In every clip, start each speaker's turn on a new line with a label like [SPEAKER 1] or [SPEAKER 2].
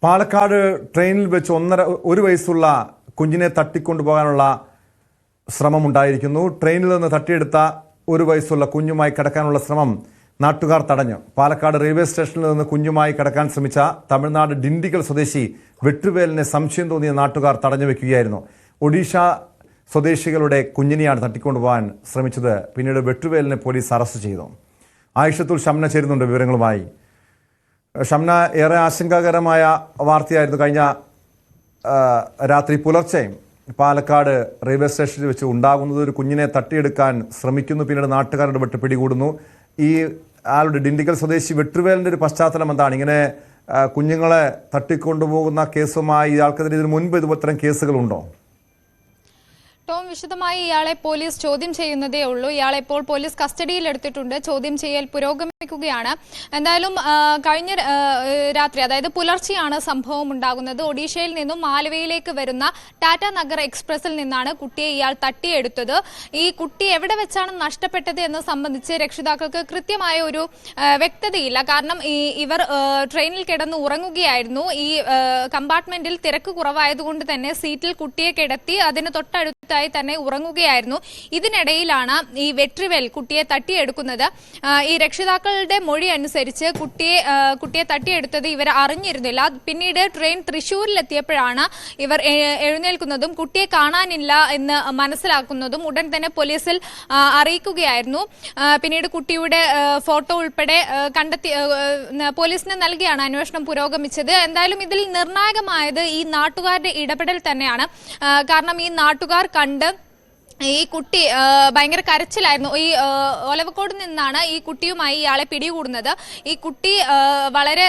[SPEAKER 1] പാലക്കാട് ട്രെയിനിൽ വെച്ച് ഒരു വയസ്സുള്ള കുഞ്ഞിനെ തട്ടിക്കൊണ്ടുപോകാനുള്ള ശ്രമമുണ്ടായിരിക്കുന്നു. ട്രെയിനിൽ നിന്ന് തട്ടിയെടുത്ത ഒരു വയസ്സുള്ള കുഞ്ഞുമായി കിടക്കാനുള്ള ശ്രമം നാട്ടുകാർ തടഞ്ഞു. പാലക്കാട് റെയിൽവേ സ്റ്റേഷനിൽ നിന്ന് കുഞ്ഞുമായി കിടക്കാൻ ശ്രമിച്ച തമിഴ്നാട് ഡിണ്ടിഗൽ സ്വദേശി വെട്രിവേലിനെ സംശയം തോന്നിയ നാട്ടുകാർ തടഞ്ഞു വെക്കുകയായിരുന്നു. ഒഡീഷ സ്വദേശികളുടെ കുഞ്ഞിനെയാണ് തട്ടിക്കൊണ്ടുപോകാൻ ശ്രമിച്ചത്. പിന്നീട് വെട്രിവേലിനെ പോലീസ് അറസ്റ്റ് ചെയ്തു. ആയിഷത്തുൽ ഷംന ചേരുന്നുണ്ട് വിവരങ്ങളുമായി. ഷംന, ഏറെ ആശങ്കാകരമായ വാർത്തയായിരുന്നു കഴിഞ്ഞ രാത്രി പുലർച്ചെ പാലക്കാട് റെയിൽവേ സ്റ്റേഷനിൽ വെച്ച് ഉണ്ടാകുന്നത്. ഒരു കുഞ്ഞിനെ തട്ടിയെടുക്കാൻ ശ്രമിക്കുന്നു, പിന്നീട് നാട്ടുകാരുടെ വെട്ട് പിടികൂടുന്നു. ഈ ആളുടെ ഡിണ്ടിഗൽ സ്വദേശി വെട്രിവേലിൻ്റെ ഒരു പശ്ചാത്തലം എന്താണ്? ഇങ്ങനെ കുഞ്ഞുങ്ങളെ തട്ടിക്കൊണ്ടുപോകുന്ന കേസുമായി ഇയാൾക്കെതിരെ ഇതിനു മുൻപ് ഇത്തരം കേസുകളുണ്ടോ?
[SPEAKER 2] ടോം, വിശദമായി ഇയാളെ പോലീസ് ചോദ്യം ചെയ്യുന്നതേ ഉള്ളൂ. ഇയാളെ ഇപ്പോൾ പോലീസ് കസ്റ്റഡിയിൽ എടുത്തിട്ടുണ്ട്. ചോദ്യം ചെയ്യൽ പുരോഗമിക്കുകയാണ്. എന്തായാലും കഴിഞ്ഞ രാത്രി, അതായത് പുലർച്ചെയാണ് സംഭവം ഉണ്ടാകുന്നത്. ഒഡീഷയിൽ നിന്നും ആലുവയിലേക്ക് വരുന്ന ടാറ്റ നഗർ എക്സ്പ്രസിൽ നിന്നാണ് കുട്ടിയെ ഇയാൾ തട്ടിയെടുത്തത്. ഈ കുട്ടി എവിടെ വെച്ചാണ് നഷ്ടപ്പെട്ടത് എന്ന് സംബന്ധിച്ച് രക്ഷിതാക്കൾക്ക് കൃത്യമായ ഒരു വ്യക്തതയില്ല. കാരണം ഇവർ ട്രെയിനിൽ കിടന്ന് ഉറങ്ങുകയായിരുന്നു. ഈ കമ്പാർട്ട്മെന്റിൽ തിരക്ക് കുറവായതുകൊണ്ട് തന്നെ സീറ്റിൽ കുട്ടിയെ കിടത്തി അതിന് തൊട്ടടുത്തായി തന്നെ ഉറങ്ങുകയായിരുന്നു. ഇതിനിടയിലാണ് ഈ വെട്രിവേൽ കുട്ടിയെ തട്ടിയെടുക്കുന്നത്. ഈ രക്ഷിതാക്കളുടെ മൊഴി അനുസരിച്ച് കുട്ടിയെ തട്ടിയെടുത്തത് ഇവർ അറിഞ്ഞിരുന്നില്ല. പിന്നീട് ട്രെയിൻ തൃശ്ശൂരിലെത്തിയപ്പോഴാണ് ഇവർ എഴുന്നേൽക്കുന്നതും കുട്ടിയെ കാണാനില്ല എന്ന് മനസ്സിലാക്കുന്നതും ഉടൻ തന്നെ പോലീസിൽ അറിയിക്കുകയായിരുന്നു. പിന്നീട് കുട്ടിയുടെ ഫോട്ടോ ഉൾപ്പെടെ കണ്ടെത്തി പോലീസിന് നൽകിയാണ് അന്വേഷണം പുരോഗമിച്ചത്. എന്തായാലും ഇതിൽ നിർണായകമായത് ഈ നാട്ടുകാരുടെ ഇടപെടൽ തന്നെയാണ്. കാരണം ഈ നാട്ടുകാർ കണ്ട് ഈ കുട്ടി ഭയങ്കര കരച്ചിലായിരുന്നു. ഈ ഒലവക്കോട് നിന്നാണ് ഈ കുട്ടിയുമായി ഇയാളെ പിടികൂടുന്നത്. ഈ കുട്ടി വളരെ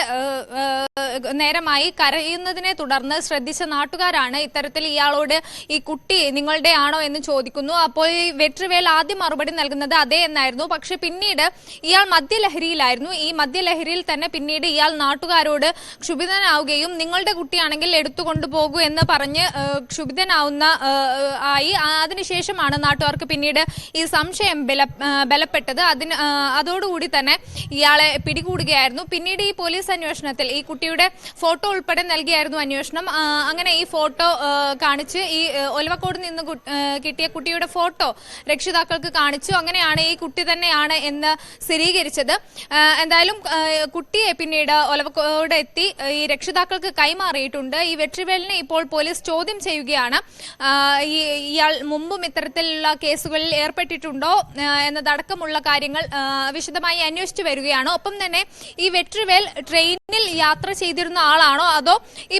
[SPEAKER 2] നേരമായി കരയുന്നതിനെ തുടർന്ന് ശ്രദ്ധിച്ച നാട്ടുകാരാണ് ഇത്തരത്തിൽ ഇയാളോട് ഈ കുട്ടി നിങ്ങളുടെ ആണോ എന്ന് ചോദിക്കുന്നു. അപ്പോൾ ഈ വെട്രിവേൽ ആദ്യം മറുപടി നൽകുന്നത് അതെ എന്നായിരുന്നു. പക്ഷെ പിന്നീട് ഇയാൾ മദ്യലഹരിയിലായിരുന്നു. ഈ മദ്യലഹരിയിൽ തന്നെ പിന്നീട് ഇയാൾ നാട്ടുകാരോട് ക്ഷുഭിതനാവുകയും നിങ്ങളുടെ കുട്ടിയാണെങ്കിൽ എടുത്തുകൊണ്ടുപോകൂ എന്ന് പറഞ്ഞ് ക്ഷുഭിതനാവുന്ന അതിനുശേഷം നാട്ടുകാർക്ക് പിന്നീട് ഈ സംശയം ബലപ്പെട്ടത്. അതോടുകൂടി തന്നെ ഇയാളെ പിടികൂടുകയായിരുന്നു. പിന്നീട് ഈ പോലീസ് അന്വേഷണത്തിൽ ഈ കുട്ടിയുടെ ഫോട്ടോ ഉൾപ്പെടെ നൽകിയായിരുന്നു അന്വേഷണം. അങ്ങനെ ഈ ഫോട്ടോ കാണിച്ച് ഈ ഒലവക്കോട് നിന്ന് കിട്ടിയ കുട്ടിയുടെ ഫോട്ടോ രക്ഷിതാക്കൾക്ക് കാണിച്ചു. അങ്ങനെയാണ് ഈ കുട്ടി തന്നെയാണ് എന്ന് സ്ഥിരീകരിച്ചത്. എന്തായാലും കുട്ടിയെ പിന്നീട് ഒലവക്കോട് എത്തി ഈ രക്ഷിതാക്കൾക്ക് കൈമാറിയിട്ടുണ്ട്. ഈ വെട്രിവേലിനെ ഇപ്പോൾ പോലീസ് ചോദ്യം ചെയ്യുകയാണ്. ഇയാൾ മുമ്പും ഇത്തരത്തിലുള്ള കേസുകളിൽ ഏർപ്പെട്ടിട്ടുണ്ടോ എന്നതടക്കമുള്ള കാര്യങ്ങൾ വിശദമായി അന്വേഷിച്ചു വരികയാണ്. ഒപ്പം തന്നെ ഈ വെട്രിവേൽ ട്രെയിനിൽ യാത്ര ചെയ്തിരുന്ന ആളാണോ അതോ ഈ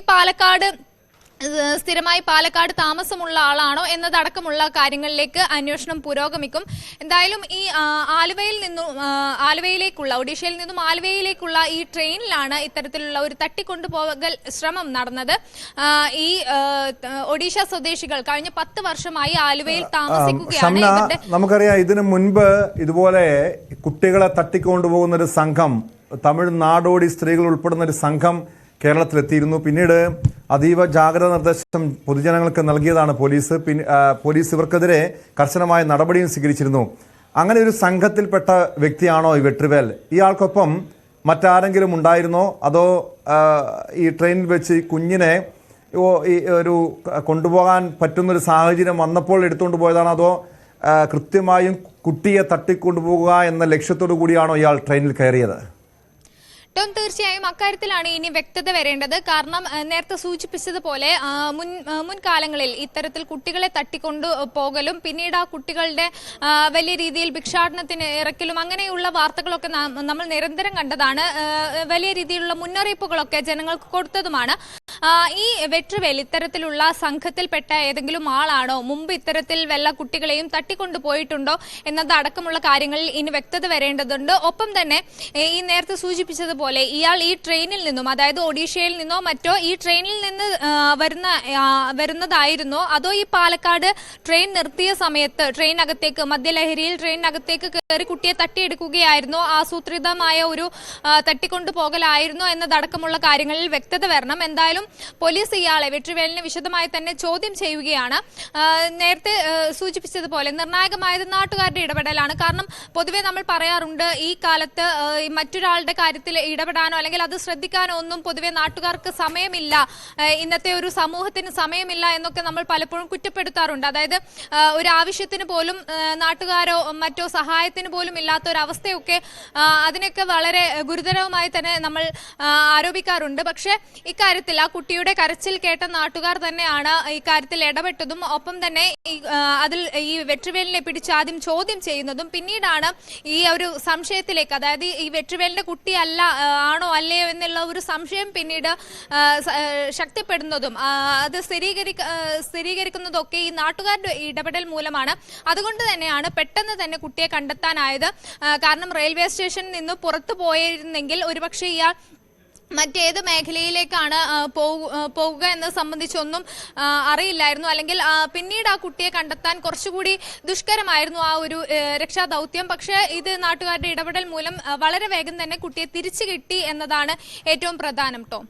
[SPEAKER 2] സ്ഥിരമായി പാലക്കാട് താമസമുള്ള ആളാണോ എന്നതടക്കമുള്ള കാര്യങ്ങളിലേക്ക് അന്വേഷണം പുരോഗമിക്കും. എന്തായാലും ഈ ഒഡീഷയിൽ നിന്നും ആലുവയിലേക്കുള്ള ഈ ട്രെയിനിലാണ് ഇത്തരത്തിലുള്ള ഒരു തട്ടിക്കൊണ്ടുപോകൽ ശ്രമം നടന്നത്. ഈ ഒഡീഷ സ്വദേശികൾ കഴിഞ്ഞ 10 വർഷമായി ആലുവയിൽ താമസിക്കുകയാണ്.
[SPEAKER 1] നമുക്കറിയാം, ഇതിനു മുൻപ് ഇതുപോലെ കുട്ടികളെ തട്ടിക്കൊണ്ടുപോകുന്ന ഒരു സംഘം, തമിഴ് നാടോടി സ്ത്രീകൾ ഉൾപ്പെടുന്ന ഒരു സംഘം കേരളത്തിലെത്തിയിരുന്നു. പിന്നീട് അതീവ ജാഗ്രതാ നിർദ്ദേശം പൊതുജനങ്ങൾക്ക് നൽകിയതാണ് പോലീസ്. പോലീസ് ഇവർക്കെതിരെ കർശനമായ നടപടിയും സ്വീകരിച്ചിരുന്നു. അങ്ങനെ ഒരു സംഘത്തിൽപ്പെട്ട വ്യക്തിയാണോ ഈ വെട്രിവേൽ? ഇയാൾക്കൊപ്പം മറ്റാരെങ്കിലും ഉണ്ടായിരുന്നോ അതോ ഈ ട്രെയിനിൽ വെച്ച് കുഞ്ഞിനെ ഒരു കൊണ്ടുപോകാൻ പറ്റുന്നൊരു സാഹചര്യം വന്നപ്പോൾ എടുത്തുകൊണ്ട് പോയതാണോ അതോ കൃത്യമായും കുട്ടിയെ തട്ടിക്കൊണ്ടുപോകുക എന്ന ലക്ഷ്യത്തോടു കൂടിയാണോ ഇയാൾ ട്രെയിനിൽ കയറിയത്?
[SPEAKER 2] ടോം, തീർച്ചയായും അക്കാര്യത്തിലാണ് ഇനി വ്യക്തത വരേണ്ടത്. കാരണം നേരത്തെ സൂചിപ്പിച്ചതുപോലെ മുൻകാലങ്ങളിൽ ഇത്തരത്തിൽ കുട്ടികളെ തട്ടിക്കൊണ്ടു പോകലും പിന്നീട് ആ കുട്ടികളുടെ വലിയ രീതിയിൽ ഭിക്ഷാടനത്തിന് ഇറക്കലും അങ്ങനെയുള്ള വാർത്തകളൊക്കെ നമ്മൾ നിരന്തരം കണ്ടതാണ്. വലിയ രീതിയിലുള്ള മുന്നറിയിപ്പുകളൊക്കെ ജനങ്ങൾക്ക് കൊടുത്തതുമാണ്. ഈ വെട്രിവേൽ ഇത്തരത്തിലുള്ള സംഘത്തിൽപ്പെട്ട ഏതെങ്കിലും ആളാണോ? മുമ്പ് ഇത്തരത്തിൽ വല്ല കുട്ടികളെയും തട്ടിക്കൊണ്ടുപോയിട്ടുണ്ടോ എന്നതടക്കമുള്ള കാര്യങ്ങളിൽ ഇനി വ്യക്തത വരേണ്ടതുണ്ട്. ഒപ്പം തന്നെ ഈ നേരത്തെ സൂചിപ്പിച്ചതുപോലെ ഇയാൾ ഈ ട്രെയിനിൽ നിന്നും, അതായത് ഒഡീഷയിൽ നിന്നോ മറ്റോ ഈ ട്രെയിനിൽ നിന്ന് വരുന്നതായിരുന്നോ അതോ ഈ പാലക്കാട് ട്രെയിൻ നിർത്തിയ സമയത്ത് മദ്യലഹരിയിൽ ട്രെയിനകത്തേക്ക് കയറി കുട്ടിയെ തട്ടിയെടുക്കുകയായിരുന്നോ? ആസൂത്രിതമായ ഒരു തട്ടിക്കൊണ്ടുപോകലായിരുന്നോ എന്നതടക്കമുള്ള കാര്യങ്ങളിൽ വ്യക്തത വരണം. എന്തായാലും പോലീസ് ഇയാളെ വെട്രിവേലിനെ വിശദമായി തന്നെ ചോദ്യം ചെയ്യുകയാണ്. നേരത്തെ സൂചിപ്പിച്ചതുപോലെ നിർണായകമായത് നാട്ടുകാരുടെ ഇടപെടലാണ്. കാരണം പൊതുവെ നമ്മൾ പറയാറുണ്ട് ഈ കാലത്ത് മറ്റൊരാളുടെ കാര്യത്തിൽ ഇടപെടാനോ അല്ലെങ്കിൽ അത് ശ്രദ്ധിക്കാനോ ഒന്നും പൊതുവെ നാട്ടുകാർക്ക് സമയമില്ല, ഇന്നത്തെ ഒരു സമൂഹത്തിന് സമയമില്ല എന്നൊക്കെ നമ്മൾ പലപ്പോഴും കുറ്റപ്പെടുത്താറുണ്ട്. അതായത് ഒരു ആവശ്യത്തിന് പോലും നാട്ടുകാരോ മറ്റോ സഹായത്തിന് പോലും ഇല്ലാത്ത ഒരു അവസ്ഥയൊക്കെ അതിനൊക്കെ വളരെ ഗുരുതരമായി തന്നെ നമ്മൾ ആരോപിക്കാറുണ്ട്. പക്ഷേ ഇക്കാര്യത്തിൽ ആ കുട്ടിയുടെ കരച്ചിൽ കേട്ട നാട്ടുകാർ തന്നെയാണ് ഇക്കാര്യത്തിൽ ഇടപെട്ടതും ഒപ്പം തന്നെ അതിൽ ഈ വെട്രിവേലിനെ പിടിച്ച് ആദ്യം ചോദ്യം ചെയ്യുന്നതും പിന്നീടാണ് ഈ ഒരു സംശയത്തിലേക്ക്, അതായത് ഈ വെട്രിവേലിന്റെ കുട്ടിയല്ല ആണോ അല്ലയോ എന്നുള്ള ഒരു സംശയം പിന്നീട് ശക്തിപ്പെടുന്നതും അത് സ്ഥിരീകരിക്കുന്നതൊക്കെ ഈ നാട്ടുകാരുടെ ഇടപെടൽ മൂലമാണ്. അതുകൊണ്ട് തന്നെയാണ് പെട്ടെന്ന് തന്നെ കുട്ടിയെ കണ്ടെത്താനായത്. കാരണം റെയിൽവേ സ്റ്റേഷനിൽ നിന്ന് പുറത്തു പോയിരുന്നെങ്കിൽ ഒരുപക്ഷെ ഇയാൾ മറ്റേത് മേഖലയിലേക്കാണ് പോവുക എന്നത് സംബന്ധിച്ചൊന്നും അറിയില്ലായിരുന്നു. അല്ലെങ്കിൽ പിന്നീട് ആ കുട്ടിയെ കണ്ടെത്താൻ കുറച്ചുകൂടി ദുഷ്കരമായിരുന്നു ആ ഒരു രക്ഷാദൗത്യം. പക്ഷേ ഇത് നാട്ടുകാരുടെ ഇടപെടൽ മൂലം വളരെ വേഗം തന്നെ കുട്ടിയെ തിരിച്ചു കിട്ടി എന്നതാണ് ഏറ്റവും പ്രധാനം. ടോം,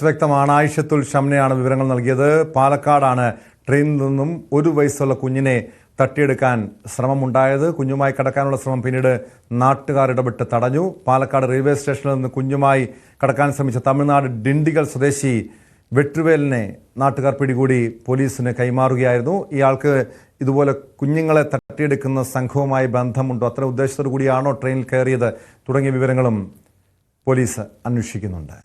[SPEAKER 1] വ്യക്തമാണ്. ആയിഷത്തുൽ ഷംനയാണ് വിവരങ്ങൾ നൽകിയത്. പാലക്കാടാണ് ട്രെയിനിൽ നിന്നും 1 വയസ്സുള്ള കുഞ്ഞിനെ തട്ടിയെടുക്കാൻ ശ്രമമുണ്ടായത്. കുഞ്ഞുമായി കടക്കാനുള്ള ശ്രമം പിന്നീട് നാട്ടുകാർ ഇടപെട്ട് തടഞ്ഞു. പാലക്കാട് റെയിൽവേ സ്റ്റേഷനിൽ നിന്ന് കുഞ്ഞുമായി കടക്കാൻ ശ്രമിച്ച തമിഴ്നാട് ഡിണ്ടിഗൽ സ്വദേശി വെട്രിവേലിനെ നാട്ടുകാർ പിടികൂടി പോലീസിന് കൈമാറുകയായിരുന്നു. ഇയാൾക്ക് ഇതുപോലെ കുഞ്ഞുങ്ങളെ തട്ടിയെടുക്കുന്ന സംഘവുമായി ബന്ധമുണ്ടോ, അത്തരം ഉദ്ദേശത്തോടു കൂടിയാണോ ട്രെയിനിൽ കയറിയത് തുടങ്ങിയ വിവരങ്ങളും പോലീസ് അന്വേഷിക്കുന്നുണ്ട്.